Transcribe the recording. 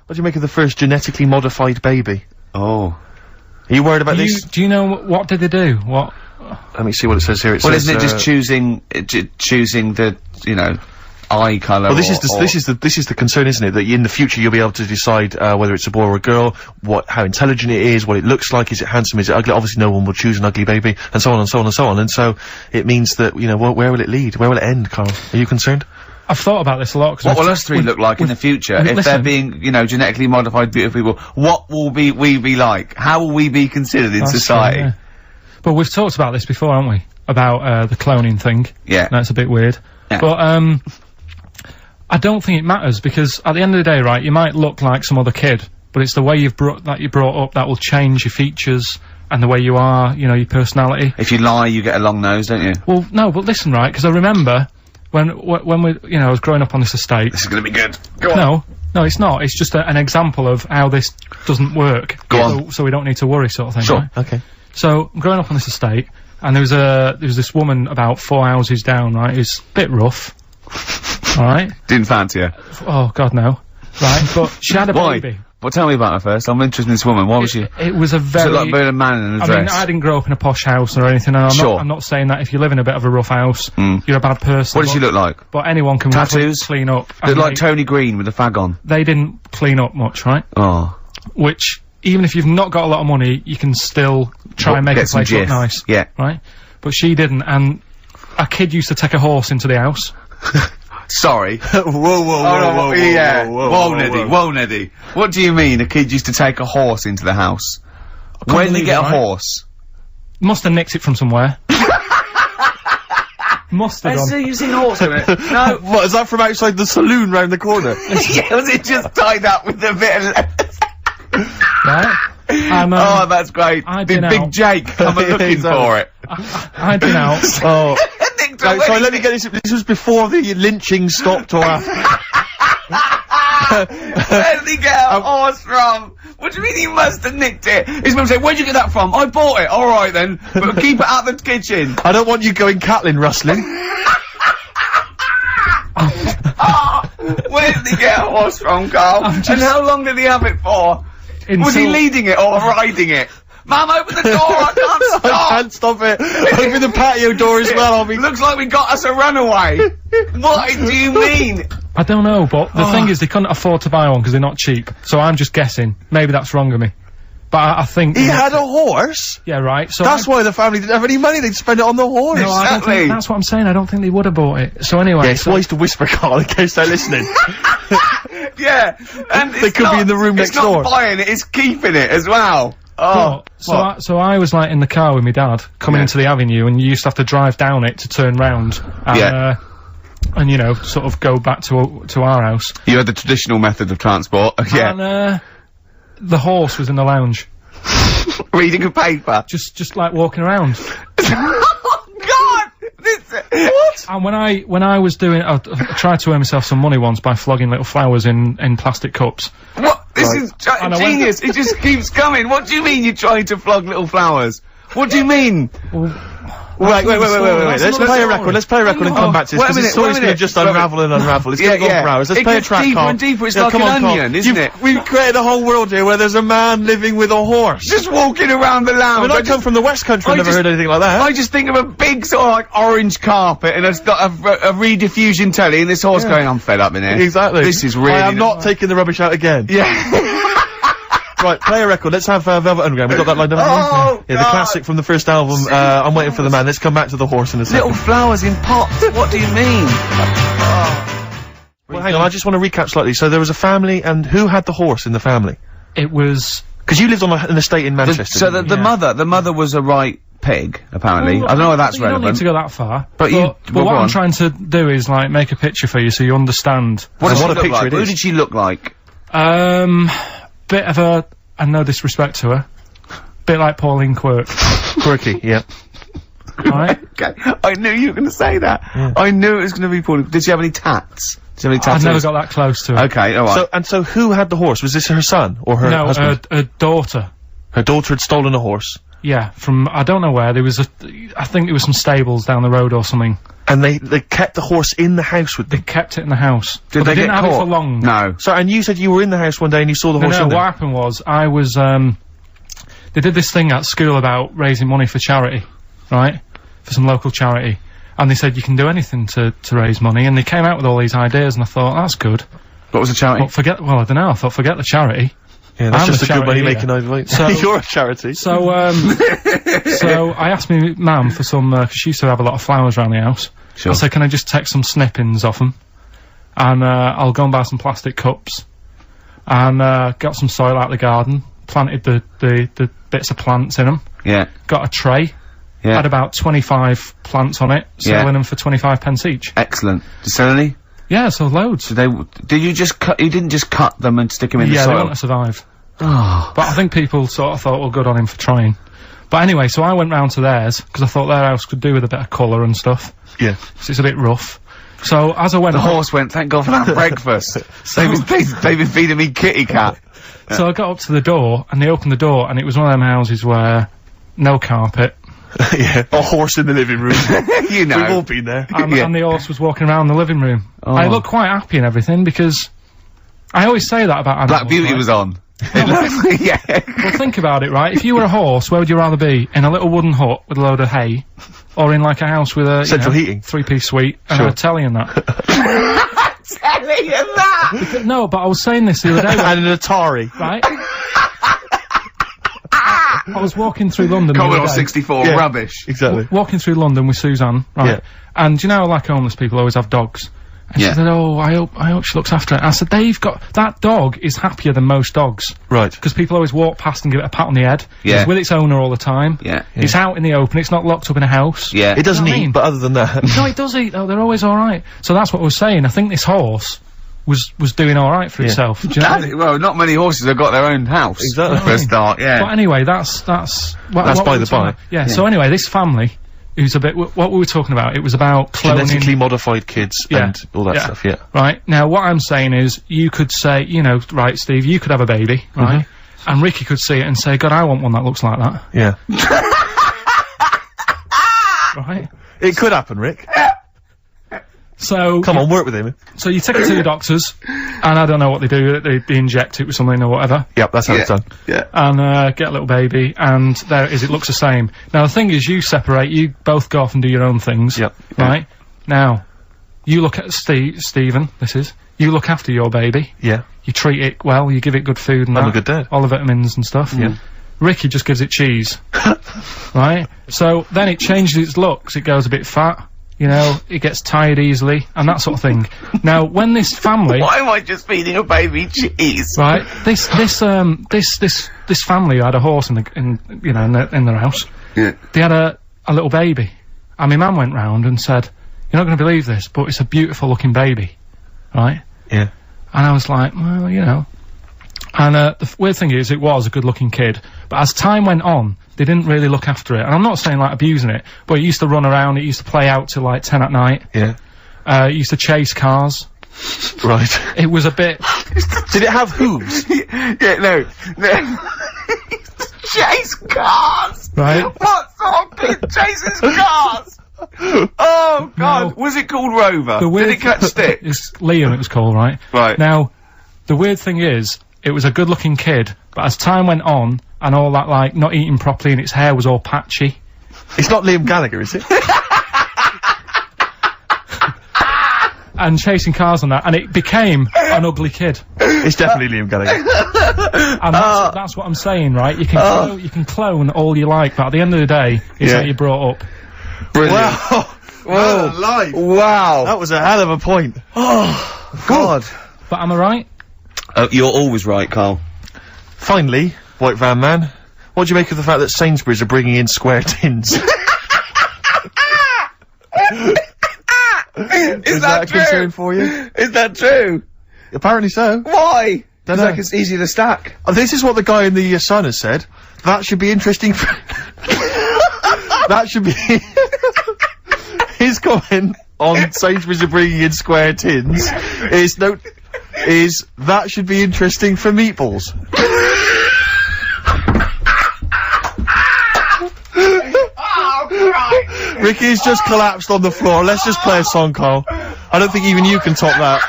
What do you make of the first genetically modified baby? Oh. Are you worried about this? Do you know what did they do? What? Let me see what it says here. It says, isn't it just choosing the, you know, eye colour? Well, this is the concern, isn't it? That in the future you'll be able to decide whether it's a boy or a girl, how intelligent it is, what it looks like, is it handsome, is it ugly? Obviously, no one will choose an ugly baby, and so on and so on and so on. And so it means that, you know, where will it lead? Where will it end, Carl? Are you concerned? I've thought about this a lot. What will us three look like in the future if they're being, you know, genetically modified beautiful people? What will we be like? How will we be considered in society? True, yeah. But we've talked about this before, haven't we? About the cloning thing. Yeah. That's a bit weird. Yeah. But I don't think it matters, because at the end of the day, right, you might look like some other kid, but it's the way you're brought up that will change your features and the way you are, you know, your personality. If you lie, you get a long nose, don't you? Well, no, but listen, right, because I remember when we, you know, I was growing up on this estate. This is gonna be good. Go on. No, it's not. It's just an example of how this doesn't work. Go on. So we don't need to worry, sort of thing. Sure. Right? Okay. So I'm growing up on this estate, and there was this woman about 4 houses down, right, who's a bit rough. Alright? Didn't fancy her. Oh, God, no. Right, but she had a baby. Well, tell me about her first. I'm interested in this woman. Why was she? It was a very... Was it like a man in a dress? I mean, I didn't grow up in a posh house or anything, and I'm not saying that if you live in a bit of a rough house, you're a bad person. What did she look like? But anyone can clean up. Looked like Tony Green with a fag on. They didn't clean up much, right? Oh. Which, even if you've not got a lot of money, you can still try and make a place look nice. Yeah. Right? But she didn't, and a kid used to take a horse into the house. Sorry. Whoa, Neddy. What do you mean, a kid used to take a horse into the house? Where did he get a horse? Must have nicked it from somewhere. Must have done. You've seen a horse in it? No. What, is that from outside the saloon round the corner? Yeah, was it just tied up with a bit of Right? Oh, that's great. Did Big Jake come looking for it? I'd been out. Oh. Right, sorry, let me get this. This was before the lynching stopped or after. Where did he get a horse from? What do you mean he must have nicked it? His mum said, where'd you get that from? I bought it. Alright then. But keep it out the kitchen. I don't want you going Catlin rustling. Where did he get a horse from, Carl? And how long did he have it for? Was he leading it or riding it? Mum, open the door, I can't stop! I can't stop it! Open the patio door as well, Looks like we got us a runaway! What do you mean? I don't know, but the thing is, they couldn't afford to buy one because they're not cheap. So I'm just guessing. Maybe that's wrong of me. But I think... He had a horse? Yeah, right, so... That's why the family didn't have any money, they'd spend it on the horse! No, I don't think, that's what I'm saying, I don't think they would have bought it. So anyway... Yeah, it's wise to whisper, Carl, in case they're listening. Yeah, and they could be in the room next door. It's not buying it, it's keeping it as well. Oh, so I was like in the car with my dad coming into the avenue, and you used to have to drive down it to turn round and and you know, sort of go back to our house. You had the traditional method of transport. Yeah. And the horse was in the lounge. Reading a paper. Just like walking around. Oh God! What? And when I was doing, I tried to earn myself some money once by flogging little flowers in plastic cups. What? This is genius. It just keeps coming. What do you mean you're trying to flog little flowers? What do you mean? Wait. Let's play a record. Let's play a record and come back to this, because this story's gonna just unravel and unravel. It's gonna go on for hours. Let's play a track, Carl. It gets deeper and deeper. It's like an onion, isn't it? We've created a whole world here where there's a man living with a horse. Just walking around the lounge. I mean, I come from the West Country, I've never heard anything like that. I just think of a big sort of like orange carpet, and it's got a rediffusion telly, and this horse going, I'm fed up in here. Exactly. This is really... I am not taking the rubbish out again. Yeah. Right, play a record. Let's have Velvet Underground. We've got that lined up. Oh, yeah, the classic from the first album. I'm Waiting for the Man. Let's come back to the horse in a second. Little flowers in pots. What do you mean? Well, hang on. I just want to recap slightly. So there was a family, and who had the horse in the family? It was... Because you lived on an estate in Manchester. So the mother was a right pig, apparently. Well, I don't know if that's relevant. You don't need to go that far. But what I'm trying to do is, like, make a picture for you so you understand. What a picture it is. Who did she look like? Bit of a, and no disrespect to her, bit like Pauline Quirk. Quirky, yeah. Right? Okay. I knew you were going to say that. Yeah. I knew it was going to be Pauline. Did she have any tats? Did she have any tattoos? I've never got that close to her. Okay, alright. So who had the horse? Was this her son or her husband? No, her daughter. Her daughter had stolen a horse. Yeah, from, I don't know where, I think there was some stables down the road or something. And they kept the horse in the house with them? They kept it in the house. Did they didn't get have it caught? for long. No. So, and you said you were in the house one day and you saw the horse No, in there? what happened was, I was, they did this thing at school about raising money for charity, right? For some local charity. And they said you can do anything to raise money, and they came out with all these ideas, and I thought, that's good. What was the charity? Well, I don't know, I thought, forget the charity. Yeah, that's I'm just a good charity money-making idea. So- You're a charity. So, so I asked my mum for some, 'cause she used to have a lot of flowers around the house. Sure. I said, can I just take some snippings off them? And, I'll go and buy some plastic cups. And, got some soil out of the garden, planted the bits of plants in them. Yeah. Got a tray. Yeah. Had about 25 plants on it, selling them for 25 pence each. Excellent. Did you sell any? Yeah, so loads. Did you just cut, you didn't just cut them and stick them in the Yeah, soil? they want to survive. Oh. But I think people sort of thought, well, good on him for trying. But anyway, so I went round to theirs, because I thought their house could do with a bit of colour and stuff. Yeah. So it's a bit rough. So as I went The horse went, thank God for that breakfast. They've been feeding me kitty cat. So I got up to the door, and they opened the door, and it was one of them houses where no carpet. Yeah. A horse in the living room. You know. We've all been there. And the horse was walking around the living room. Oh. I looked quite happy and everything, because I always say that about animals. Black Beauty right? was on. Yeah. Well, think about it, right? If you were a horse, where would you rather be? In a little wooden hut with a load of hay? Or in like a house with a Central heating. 3-piece suite and a telly and that? Telling you that! No, but I was saying this the other day. And an Atari. Right? I was walking through London the Commodore other day. 64, Yeah. rubbish. Exactly. Walking through London with Suzanne, right? Yeah. And do you know, like homeless people always have dogs? And Yeah. she said, oh, I hope she looks after it. I said, that dog is happier than most dogs. Right. Because people always walk past and give it a pat on the head. Yeah. It's with its owner all the time. Yeah. It's out in the open, it's not locked up in a house. Yeah. It doesn't You know what I eat, mean? but other than that. No, it does eat though, they're always alright. So that's what I was saying, I think this horse was doing alright for itself. Do you know? Well, not many horses have got their own house. Exactly. For a start, yeah. But anyway, that's That's what by we the were talking by. about. Yeah, so anyway, this family, who's a bit, what we were talking about, it was about cloning. Genetically modified kids and all that stuff, yeah. Right, now what I'm saying is, you could say, you know, right, Steve, you could have a baby, right? And Ricky could see it and say, God, I want one that looks like that. Yeah. Right? It could happen, Rick. So Come on, work with him. So you take it to the doctors, and I don't know what they do. They inject it with something or whatever, Yep, that's how it's done. Yeah. and get a little baby. And there it is. It looks the same. Now the thing is, you separate. You both go off and do your own things. Yep. Right. Now, you look at Stephen. This is you look after your baby. Yeah. You treat it well. You give it good food and I'm that, a good dad. all the vitamins and stuff. Yeah. Ricky just gives it cheese. Right. So then it changes its looks. It goes a bit fat. You know, it gets tired easily, and that sort of thing. Now, when this family, Why am I just feeding a baby cheese? right, this family had a horse in their house. Yeah. They had a little baby, and my mum went round and said, "You're not going to believe this, but it's a beautiful looking baby," right? Yeah. And I was like, well, you know. And the weird thing is, it was a good looking kid, but as time went on, they didn't really look after it. And I'm not saying like abusing it, but it used to run around, it used to play out till like 10 at night. Yeah. It used to chase cars. Right. It was a bit, Did it have hooves? Yeah, no. Chase cars! right? What sort of kid chases cars? Oh, God. No. Was it called Rover? The weird Did it catch stick? It's Liam, it was called, right? Right. Now, the weird thing is, it was a good looking kid, but as time went on, and all that, like, not eating properly and its hair was all patchy. It's not Liam Gallagher, is it? And chasing cars and that, and it became an ugly kid. It's definitely Liam Gallagher. And that's what I'm saying, right? You can clone all you like, but at the end of the day, it's Yeah. how you brought up. Brilliant. Wow. Whoa. Wow. That was a hell of a point. Oh, God. But am I right? You're always right, Carl. Finally, White Van Man, what do you make of the fact that Sainsbury's are bringing in square tins? Is that a concern for you? Is that true? Apparently so. Why? Dunno. Like it's easy to stack. This is what the guy in the Sun has said. That should be interesting for... That should be... His comment on Sainsbury's are bringing in square tins is that should be interesting for meatballs. Ricky's just collapsed on the floor. Let's just play a song, Carl. I don't think even you can top that.